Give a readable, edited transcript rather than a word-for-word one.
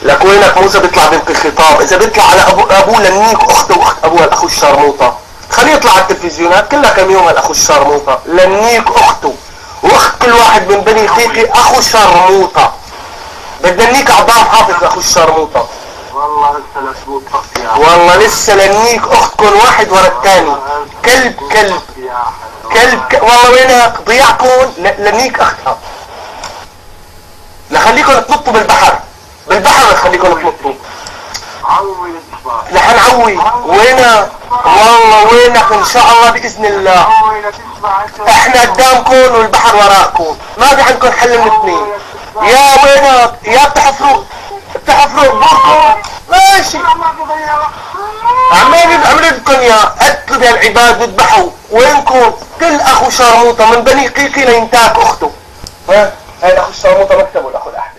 لك وينك موسى بيطلع بنت الخطاب؟ اذا بيطلع على ابوه لنيك اخته واخت ابوها الاخو الشرموطه، خليه يطلع على التلفزيونات كلها كم يوم الاخو الشرموطه، لنيك اخته واخت كل واحد من بني قيقي اخو شرموطه. بدنا نيك اعضاء حافظ اخو الشرموطه. والله لسه لسبوت يا والله لسه لنيك اختكم واحد ورا الثاني. كلب كلب كلب والله وينك ضيعكم لنيك اختها. لخليكم تنطوا بالبحر، بالبحر لخليكم تنطوا. عوي تشبع. رح نعوي. وينك؟ والله وينك ان شاء الله باذن الله. عوي تشبع. احنا قدامكم والبحر وراءكم، ما في عندكم حل من اثنين. يا وينك؟ يا بتحفروا بوركم ماشي. عمال بدكم يا قتلوا بهالعباد وذبحوا. وينكم؟ كل اخو شرموطه من بني قيقي لينتاك اخته. ها هاي اخو الشرموطه مكتبه الاخو الاحمر.